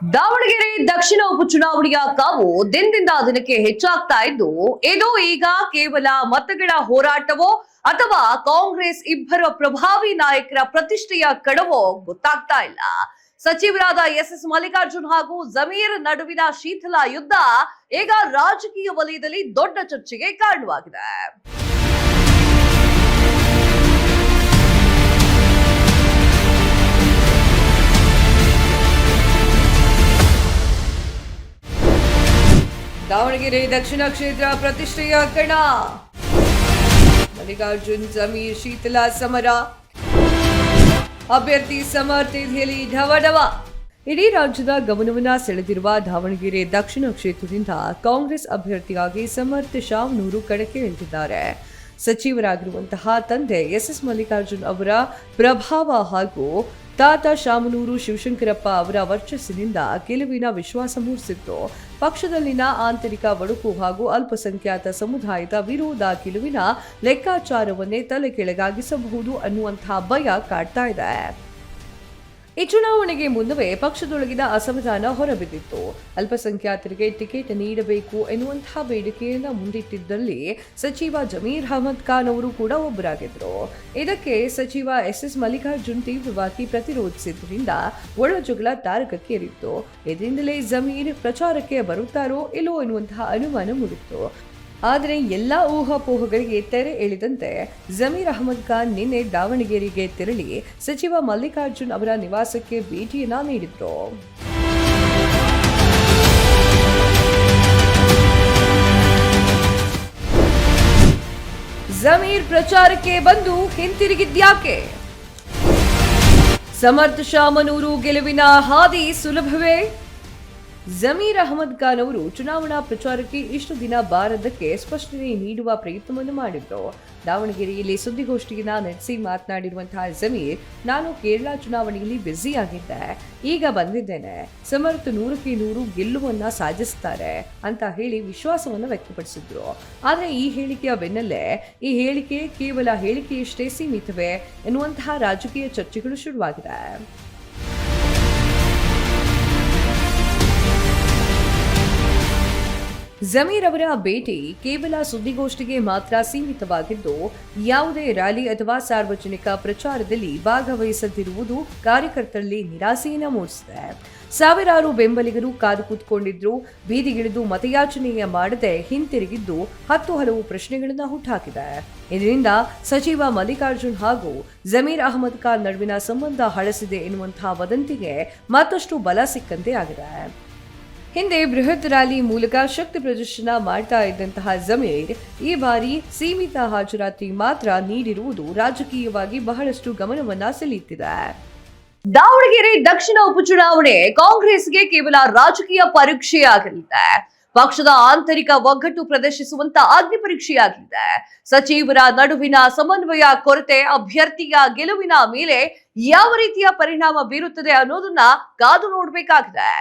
ದಾವಣಗೆರೆ ದಕ್ಷಿಣ ಉಪಚುನಾವಣೆಯ ಕಾವು ದಿನದಿಂದ ದಿನಕ್ಕೆ ಹೆಚ್ಚಾಗ್ತಾ ಇದ್ದು ಇದು ಈಗ ಕೇವಲ ಮತಗಳ ಹೋರಾಟವೋ ಅಥವಾ ಕಾಂಗ್ರೆಸ್ ಇಬ್ಬರ ಪ್ರಭಾವಿ ನಾಯಕರ ಪ್ರತಿಷ್ಠೆಯ ಕಡವೋ ಗೊತ್ತಾಗ್ತಾ ಇಲ್ಲ. ಸಚಿವರಾದ ಎಸ್ ಮಲ್ಲಿಕಾರ್ಜುನ್ ಹಾಗೂ ಜಮೀರ್ ನಡುವಿನ ಶೀತಲ ಯುದ್ಧ ಈಗ ರಾಜಕೀಯ ವಲಯದಲ್ಲಿ ದೊಡ್ಡ ಚರ್ಚೆಗೆ ಕಾರಣವಾಗಿದೆ. ದಾವಣಗೆರೆ ದಕ್ಷಿಣ ಕ್ಷೇತ್ರ ಪ್ರತಿಷ್ಠೆಯ ಕಣ. ಮಲ್ಲಿಕಾರ್ಜುನ್ ಜಮೀರ್ ಶೀತಲ ಸಮರ. ಅಭ್ಯರ್ಥಿ ಸಮರ್ಥಿಯಲ್ಲಿ ಢವಢವ. ಇಡೀ ರಾಜ್ಯದ ಗಮನವನ್ನ ಸೆಳೆದಿರುವ ದಾವಣಗೆರೆ ದಕ್ಷಿಣ ಕ್ಷೇತ್ರದಿಂದ ಕಾಂಗ್ರೆಸ್ ಅಭ್ಯರ್ಥಿಯಾಗಿ ಸಮರ್ಥ ಶಾಮನೂರು ಕಣಕ್ಕೆ ಇಳಿದಿದ್ದಾರೆ. ಸಚಿವರಾಗಿರುವಂತಹ ತಂದೆ ಎಸ್ ಮಲ್ಲಿಕಾರ್ಜುನ್ ಅವರ ಪ್ರಭಾವ ಹಾಗೂ ತಾತ ಶಾಮನೂರು ಶಿವಶಂಕರಪ್ಪ ಅವರ ವರ್ಚಸ್ಸಿನಿಂದ ಗೆಲುವಿನ ವಿಶ್ವಾಸ ಮೂಡಿಸಿತ್ತು. ಪಕ್ಷದಲ್ಲಿನ ಆಂತರಿಕ ಒಡಕು ಹಾಗೂ ಅಲ್ಪಸಂಖ್ಯಾತ ಸಮುದಾಯದ ವಿರೋಧ ಗೆಲುವಿನ ಲೆಕ್ಕಾಚಾರವನ್ನೇ ತಲೆ ಕೆಳಗಾಗಿಸಬಹುದು ಅನ್ನುವಂತಹ ಭಯ ಕಾಡ್ತಾ ಇದೆ. ಈ ಚುನಾವಣೆಗೆ ಮುನ್ನವೇ ಪಕ್ಷದೊಳಗಿನ ಅಸಮಾಧಾನ ಹೊರಬಿದ್ದಿತ್ತು. ಅಲ್ಪಸಂಖ್ಯಾತರಿಗೆ ಟಿಕೆಟ್ ನೀಡಬೇಕು ಎನ್ನುವಂತಹ ಬೇಡಿಕೆಯನ್ನು ಮುಂದಿಟ್ಟಿದ್ದಲ್ಲಿ ಸಚಿವ ಜಮೀರ್ ಅಹಮದ್ ಖಾನ್ ಅವರು ಕೂಡ ಒಬ್ಬರಾಗಿದ್ರು. ಇದಕ್ಕೆ ಸಚಿವ ಎಸ್ ಮಲ್ಲಿಕಾರ್ಜುನ್ ತೀವ್ರವಾಗಿ ಪ್ರತಿರೋಧಿಸಿದ್ರಿಂದ ಒಳಜಗಳ ತಾರಕಕ್ಕೇರಿತ್ತು. ಇದರಿಂದಲೇ ಜಮೀರ್ ಪ್ರಚಾರಕ್ಕೆ ಬರುತ್ತಾರೋ ಇಲ್ಲೋ ಎನ್ನುವಂತಹ ಅನುಮಾನ ಮೂಡಿತ್ತು. ಆದರೆ ಎಲ್ಲಾ ಊಹಾಪೋಹಗಳಿಗೆ ತೆರೆ ಎಳೆದಂತೆ ಜಮೀರ್ ಅಹಮದ್ ಖಾನ್ ನಿನ್ನೆ ದಾವಣಗೆರೆಗೆ ತೆರಳಿ ಸಚಿವ ಮಲ್ಲಿಕಾರ್ಜುನ್ ಅವರ ನಿವಾಸಕ್ಕೆ ಭೇಟಿಯನ್ನ ನೀಡಿದ್ರು. ಜಮೀರ್ ಪ್ರಚಾರಕ್ಕೆ ಬಂದು ಹಿಂತಿರುಗಿದ್ಯಾಕೆ? ಸಮರ್ಥ ಶಾಮನೂರು ಗೆಲುವಿನ ಹಾದಿ ಸುಲಭವೇ? ಜಮೀರ್ ಅಹಮದ್ ಖಾನ್ ಅವರು ಚುನಾವಣಾ ಪ್ರಚಾರಕ್ಕೆ ಇಷ್ಟು ದಿನ ಬಾರದಕ್ಕೆ ಸ್ಪಷ್ಟನೆ ನೀಡುವ ಪ್ರಯತ್ನವನ್ನು ಮಾಡಿದ್ರು. ದಾವಣಗೆರೆಯಲ್ಲಿ ಸುದ್ದಿಗೋಷ್ಠಿಯನ್ನ ನಡೆಸಿ ಮಾತನಾಡಿರುವಂತಹ ಜಮೀರ್, ನಾನು ಕೇರಳ ಚುನಾವಣೆಯಲ್ಲಿ ಬ್ಯುಸಿ ಆಗಿದ್ದೆ, ಈಗ ಬಂದಿದ್ದೇನೆ, ಸಮರ್ಥ 100ಕ್ಕೆ 100 ಗೆಲ್ಲುವನ್ನ ಸಾಧಿಸುತ್ತಾರೆ ಅಂತ ಹೇಳಿ ವಿಶ್ವಾಸವನ್ನು ವ್ಯಕ್ತಪಡಿಸಿದ್ರು. ಆದರೆ ಈ ಹೇಳಿಕೆಯ ಬೆನ್ನಲ್ಲೇ ಈ ಹೇಳಿಕೆ ಕೇವಲ ಹೇಳಿಕೆಯಷ್ಟೇ ಸೀಮಿತವೇ ಎನ್ನುವಂತಹ ರಾಜಕೀಯ ಚರ್ಚೆಗಳು ಶುರುವಾಗಿದೆ. ಜಮೀರ್ ಅವರ ಭೇಟಿ ಕೇವಲ ಸುದ್ದಿಗೋಷ್ಠಿಗೆ ಮಾತ್ರ ಸೀಮಿತವಾಗಿದ್ದು ಯಾವುದೇ ರ್ಯಾಲಿ ಅಥವಾ ಸಾರ್ವಜನಿಕ ಪ್ರಚಾರದಲ್ಲಿ ಭಾಗವಹಿಸದಿರುವುದು ಕಾರ್ಯಕರ್ತರಲ್ಲಿ ನಿರಾಸೆಯನ್ನು ಮೂಡಿಸಿದೆ. ಸಾವಿರಾರು ಬೆಂಬಲಿಗರು ಕಾದು ಕೂತ್ಕೊಂಡಿದ್ರು, ಬೀದಿಗಿಳಿದು ಮತಯಾಚನೆಯ ಮಾಡದೆ ಹಿಂತಿರುಗಿದ್ದು ಹಲವು ಪ್ರಶ್ನೆಗಳನ್ನು ಹುಟ್ಟುಹಾಕಿದೆ. ಇದರಿಂದ ಸಚಿವ ಮಲ್ಲಿಕಾರ್ಜುನ್ ಹಾಗೂ ಜಮೀರ್ ಅಹಮದ್ ಖಾನ್ ನಡುವಿನ ಸಂಬಂಧ ಹಳಸಿದೆ ಎನ್ನುವಂತಹ ವದಂತಿಗೆ ಮತ್ತಷ್ಟು ಬಲ ಸಿಕ್ಕಂತೆ ಆಗಿದೆ. ಹಿಂದೆ ಬೃಹತ್ ರ್ಯಾಲಿ ಮೂಲಕ ಶಕ್ತಿ ಪ್ರದರ್ಶನ ಮಾಡ್ತಾ ಇದ್ದಂತಹ ಜಮೀರ್ ಈ ಬಾರಿ ಸೀಮಿತ ಹಾಜರಾತಿ ಮಾತ್ರ ನೀಡಿರುವುದು ರಾಜಕೀಯವಾಗಿ ಬಹಳಷ್ಟು ಗಮನವನ್ನ ಸೆಳೆಯುತ್ತಿದೆ. ದಾವಣಗೆರೆ ದಕ್ಷಿಣ ಉಪಚುನಾವಣೆ ಕಾಂಗ್ರೆಸ್ಗೆ ಕೇವಲ ರಾಜಕೀಯ ಪರೀಕ್ಷೆಯಾಗಲಿದೆ. ಪಕ್ಷದ ಆಂತರಿಕ ಒಗ್ಗಟ್ಟು ಪ್ರದರ್ಶಿಸುವಂತ ಅಗ್ನಿ ಪರೀಕ್ಷೆಯಾಗಲಿದೆ. ಸಚಿವರ ನಡುವಿನ ಸಮನ್ವಯ ಕೊರತೆ ಅಭ್ಯರ್ಥಿಯ ಗೆಲುವಿನ ಮೇಲೆ ಯಾವ ರೀತಿಯ ಪರಿಣಾಮ ಬೀರುತ್ತದೆ ಅನ್ನೋದನ್ನ ಕಾದು ನೋಡಬೇಕಾಗಿದೆ.